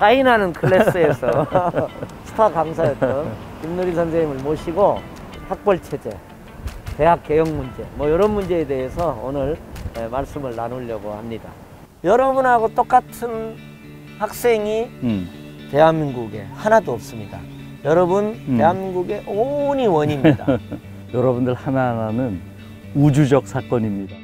샤인하는 클래스에서 스타 강사였던 김누리 선생님을 모시고 학벌체제, 대학 개혁 문제, 뭐 이런 문제에 대해서 오늘 말씀을 나누려고 합니다. 여러분하고 똑같은 학생이 대한민국에 하나도 없습니다. 여러분 대한민국의 온이 원입니다. 여러분들 하나하나는 우주적 사건입니다.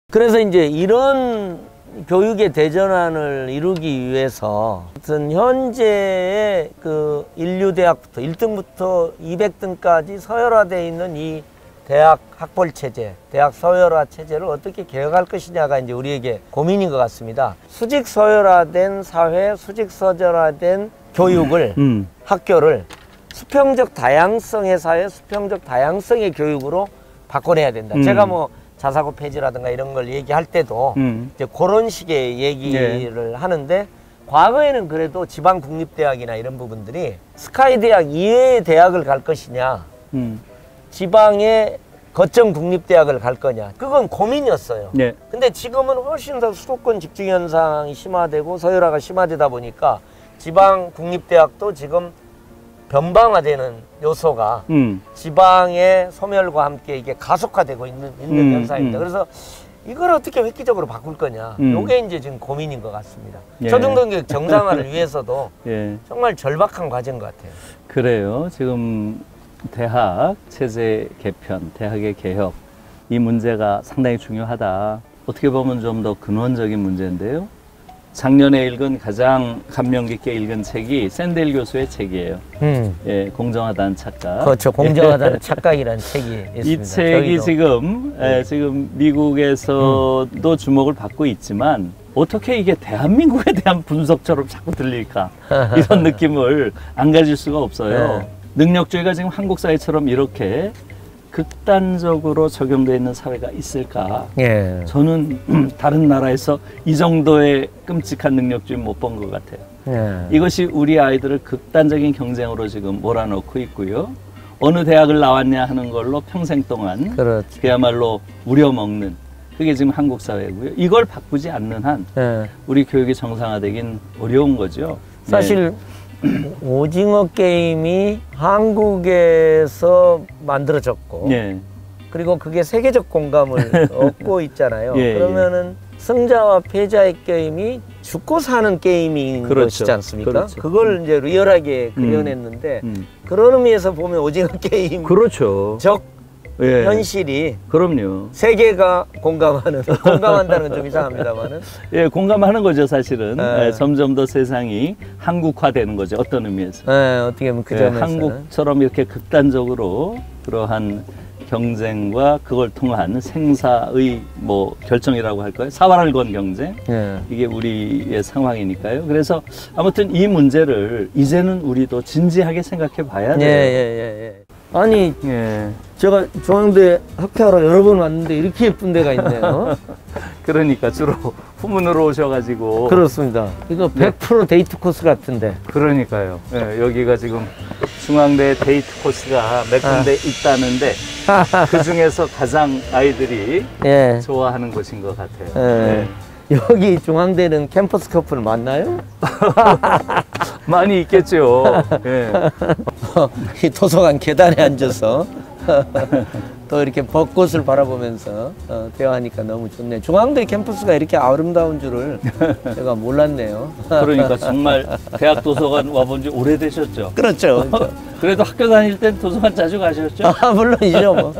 그래서 이제 이런 교육의 대전환을 이루기 위해서 현재의 그 인류대학부터 1등부터 200등까지 서열화되어 있는 이 대학 학벌 체제, 대학 서열화 체제를 어떻게 개혁할 것이냐가 이제 우리에게 고민인 것 같습니다. 수직 서열화된 사회, 수직 서열화된 교육을, 학교를 수평적 다양성의 사회, 수평적 다양성의 교육으로 바꿔내야 된다. 제가 뭐 자사고 폐지라든가 이런 걸 얘기할 때도 이제 그런 식의 얘기를 하는데, 과거에는 그래도 지방 국립대학이나 이런 부분들이 스카이 대학 이외의 대학을 갈 것이냐, 지방의 거점 국립대학을 갈 거냐, 그건 고민이었어요. 네. 근데 지금은 훨씬 더 수도권 집중 현상이 심화되고 서열화가 심화되다 보니까 지방 국립대학도 지금 변방화되는 요소가 지방의 소멸과 함께 이게 가속화되고 있는 현상입니다. 그래서 이걸 어떻게 획기적으로 바꿀 거냐, 요게 이제 지금 고민인 것 같습니다. 예. 초중등교육 정상화를 위해서도 예. 정말 절박한 과제인 것 같아요. 그래요. 지금 대학 체제 개편, 대학의 개혁, 이 문제가 상당히 중요하다. 어떻게 보면 좀 더 근원적인 문제인데요. 작년에 읽은 가장 감명 깊게 읽은 책이 샌델 교수의 책이에요. 예, 공정하다는 착각. 그렇죠. 공정하다는 착각이라는 책이 있습니다. 이 책이 지금 미국에서도 주목을 받고 있지만 어떻게 이게 대한민국에 대한 분석처럼 자꾸 들릴까? 이런 느낌을 안 가질 수가 없어요. 능력주의가 지금 한국 사회처럼 이렇게 극단적으로 적용되어 있는 사회가 있을까? 예. 저는 다른 나라에서 이 정도의 끔찍한 능력주의 못 본 것 같아요. 예. 이것이 우리 아이들을 극단적인 경쟁으로 지금 몰아넣고 있고요. 어느 대학을 나왔냐 하는 걸로 평생 동안 그렇지. 그야말로 우려먹는, 그게 지금 한국 사회고요. 이걸 바꾸지 않는 한 예. 우리 교육이 정상화되긴 어려운 거죠. 사실 오징어 게임이 한국에서 만들어졌고 예. 그리고 그게 세계적 공감을 얻고 있잖아요. 예, 그러면은 승자와 패자의 게임이 죽고 사는 게임인 그렇죠. 것이지 않습니까? 그렇죠. 그걸 이제 리얼하게 그려냈는데 그런 의미에서 보면 오징어 게임 그렇죠. 예. 현실이 그럼요. 세계가 공감한다는 건 좀 이상합니다만은 예, 공감하는 거죠 사실은. 예, 점점 더 세상이 한국화되는 거죠, 어떤 의미에서. 예, 어떻게 보면 그 점에서 한국처럼 이렇게 극단적으로 그러한 경쟁과 그걸 통한 생사의 뭐 결정이라고 할까요? 사활을 건 경쟁. 예. 이게 우리의 상황이니까요. 그래서 아무튼 이 문제를 이제는 우리도 진지하게 생각해 봐야 돼요. 예. 아니, 예. 제가 중앙대 학회하러 여러 번 왔는데 이렇게 예쁜 데가 있네요. 그러니까 주로 후문으로 오셔가지고. 그렇습니다. 이거 100% 데이트 코스 같은데. 그러니까요. 예, 여기가 지금 중앙대 데이트 코스가 몇 군데 있다는데 그 중에서 가장 아이들이 예. 좋아하는 곳인 것 같아요. 예. 예. 여기 중앙대는 캠퍼스 커플 맞나요? 많이 있겠죠. 예. 이 도서관 계단에 앉아서 또 이렇게 벚꽃을 바라보면서 대화하니까 너무 좋네요. 중앙대 캠퍼스가 이렇게 아름다운 줄을 제가 몰랐네요. 그러니까 정말 대학 도서관 와본 지 오래되셨죠? 그렇죠. 그래도 학교 다닐 땐 도서관 자주 가셨죠? 물론이죠. 뭐.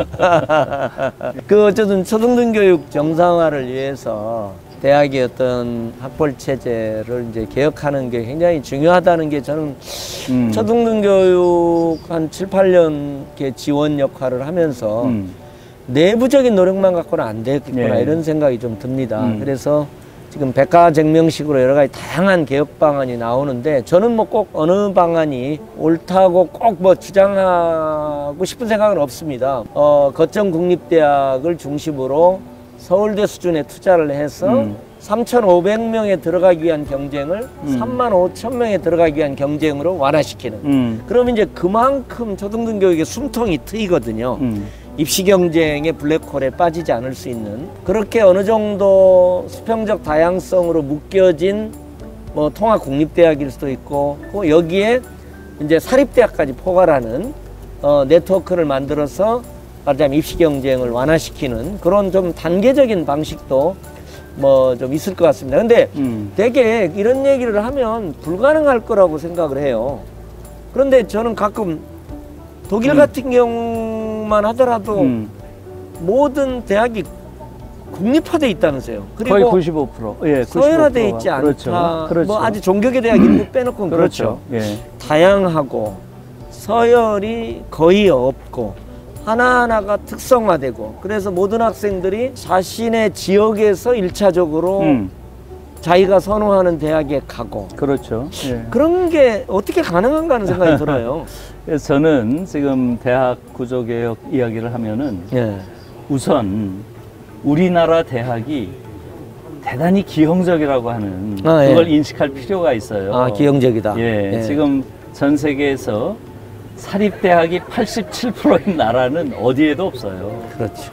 어쨌든 초등등 교육 정상화를 위해서 대학의 어떤 학벌 체제를 이제 개혁하는 게 굉장히 중요하다는 게 저는 초등등 교육 한 7, 8년 지원 역할을 하면서 내부적인 노력만 갖고는 안 되겠구나 네. 이런 생각이 좀 듭니다. 그래서 지금 백가쟁명식으로 여러 가지 다양한 개혁 방안이 나오는데 저는 뭐 꼭 어느 방안이 옳다고 꼭 뭐 주장하고 싶은 생각은 없습니다. 거점 국립대학을 중심으로 서울대 수준의 투자를 해서 3,500명에 들어가기 위한 경쟁을 35,000명에 들어가기 위한 경쟁으로 완화시키는 그럼 이제 그만큼 초등등 교육의 숨통이 트이거든요. 입시 경쟁의 블랙홀에 빠지지 않을 수 있는, 그렇게 어느 정도 수평적 다양성으로 묶여진 뭐 통합 국립대학일 수도 있고, 여기에 이제 사립대학까지 포괄하는 네트워크를 만들어서 말하자면 입시 경쟁을 완화시키는 그런 좀 단계적인 방식도 뭐 좀 있을 것 같습니다. 근데 되게 이런 얘기를 하면 불가능할 거라고 생각을 해요. 그런데 저는 가끔 독일 같은 경우만 하더라도 모든 대학이 국립화돼 있다면서요. 그리고 거의 95%. 예, 95%가. 서열화돼 있지 않다. 그렇죠. 그렇죠. 뭐 아주 종교계 대학 일부 빼놓고 그렇죠. 예. 다양하고 서열이 거의 없고 하나하나가 특성화되고, 그래서 모든 학생들이 자신의 지역에서 1차적으로 자기가 선호하는 대학에 가고, 그렇죠. 예. 그런 게 어떻게 가능한가 하는 생각이 들어요. 그래서 저는 지금 대학 구조개혁 이야기를 하면은 예. 우선 우리나라 대학이 대단히 기형적이라고 하는 예. 그걸 인식할 필요가 있어요. 아, 기형적이다. 예, 예. 지금 전 세계에서 사립대학이 87%인 나라는 어디에도 없어요. 그렇죠.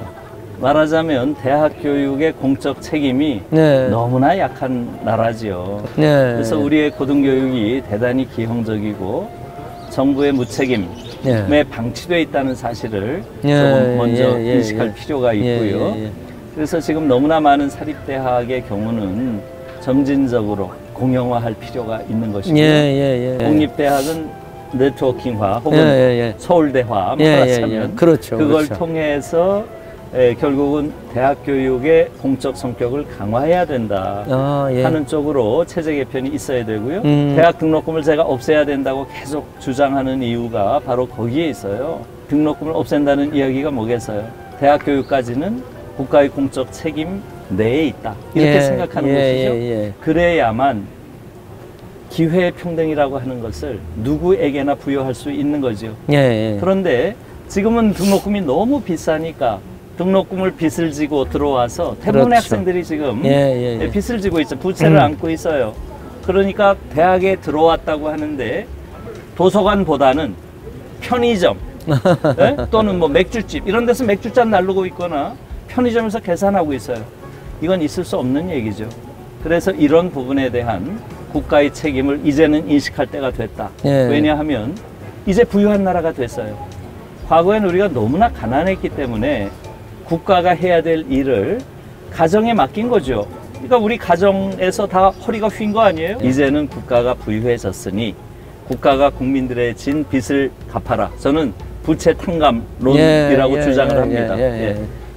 말하자면 대학 교육의 공적 책임이 네. 너무나 약한 나라지요. 네. 그래서 우리의 고등교육이 대단히 기형적이고 정부의 무책임에 방치되어 있다는 사실을 조금 먼저 인식할 필요가 있고요. 그래서 지금 너무나 많은 사립대학의 경우는 점진적으로 공영화할 필요가 있는 것이고요. 공립대학은 네트워킹화 혹은 서울대화 말하자면 그렇죠. 그걸 그렇죠. 통해서 결국은 대학 교육의 공적 성격을 강화해야 된다 하는 쪽으로 체제 개편이 있어야 되고요. 대학 등록금을 제가 없애야 된다고 계속 주장하는 이유가 바로 거기에 있어요. 등록금을 없앤다는 이야기가 뭐겠어요? 대학 교육까지는 국가의 공적 책임 내에 있다, 이렇게 생각하는 것이죠. 그래야만 기회평등이라고 하는 것을 누구에게나 부여할 수 있는 거죠. 그런데 지금은 등록금이 너무 비싸니까 등록금을 빚을 지고 들어와서 대부분의 학생들이 지금 빚을 지고 있죠. 부채를 안고 있어요. 그러니까 대학에 들어왔다고 하는데 도서관보다는 편의점 또는 뭐 맥주집 이런 데서 맥주잔 나르고 있거나 편의점에서 계산하고 있어요. 이건 있을 수 없는 얘기죠. 그래서 이런 부분에 대한 국가의 책임을 이제는 인식할 때가 됐다. 왜냐하면 이제 부유한 나라가 됐어요. 과거에는 우리가 너무나 가난했기 때문에 국가가 해야 될 일을 가정에 맡긴 거죠. 그러니까 우리 가정에서 다 허리가 휜 거 아니에요? 이제는 국가가 부유해졌으니 국가가 국민들의 진 빚을 갚아라. 저는 부채 탕감론이라고 주장을 합니다.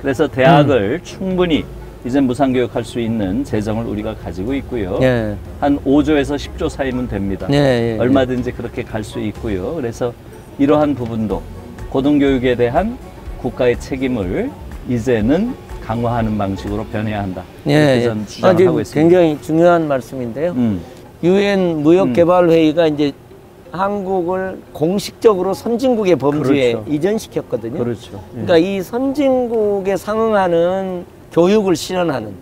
그래서 대학을 충분히 이제 무상교육할 수 있는 재정을 우리가 가지고 있고요. 한 5조에서 10조 사이면 됩니다. 얼마든지 그렇게 갈 수 있고요. 그래서 이러한 부분도 고등교육에 대한 국가의 책임을 이제는 강화하는 방식으로 변해야 한다. 이렇게 저는 주장을 하고 있습니다. 굉장히 중요한 말씀인데요. 유엔 무역개발회의가 이제 한국을 공식적으로 선진국의 범주에 이전시켰거든요. 그러니까 이 선진국에 상응하는 교육을 실현하는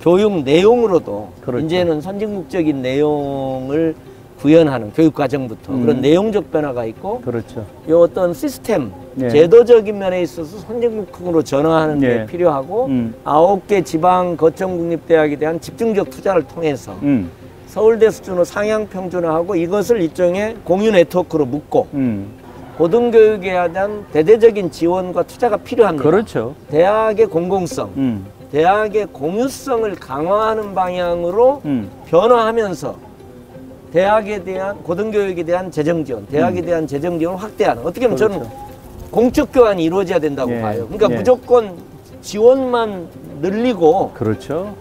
교육 내용으로도 이제는 선진국적인 내용을 구현하는 교육 과정부터 그런 내용적 변화가 있고 이 어떤 시스템 제도적인 면에 있어서 선진국으로 전환하는 게 필요하고 9개 지방 거점 국립대학에 대한 집중적 투자를 통해서 서울대 수준으로 상향 평준화하고 이것을 일종의 공유 네트워크로 묶고 고등교육에 대한 대대적인 지원과 투자가 필요합니다. 대학의 공공성, 대학의 공유성을 강화하는 방향으로 변화하면서 대학에 대한 고등교육에 대한 재정 지원, 대학에 대한 재정 지원을 확대하는, 어떻게 보면 저는 공적 교환이 이루어져야 된다고 봐요. 그러니까 무조건 지원만 늘리고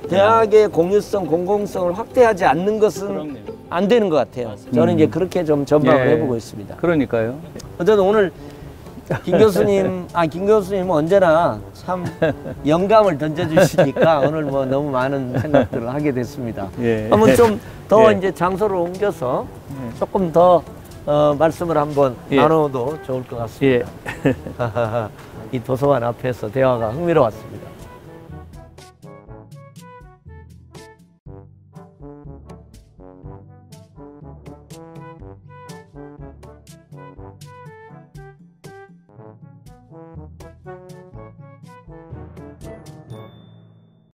대학의 공유성, 공공성을 확대하지 않는 것은 안 되는 것 같아요. 저는 이제 그렇게 좀 전망을 해보고 있습니다. 그러니까요. 어쨌든 오늘 김 교수님 언제나 참 영감을 던져주시니까 오늘 뭐 너무 많은 생각들을 하게 됐습니다. 한번 좀 더 이제 장소를 옮겨서 조금 더 말씀을 한번 나눠도 좋을 것 같습니다. 이 도서관 앞에서 대화가 흥미로웠습니다.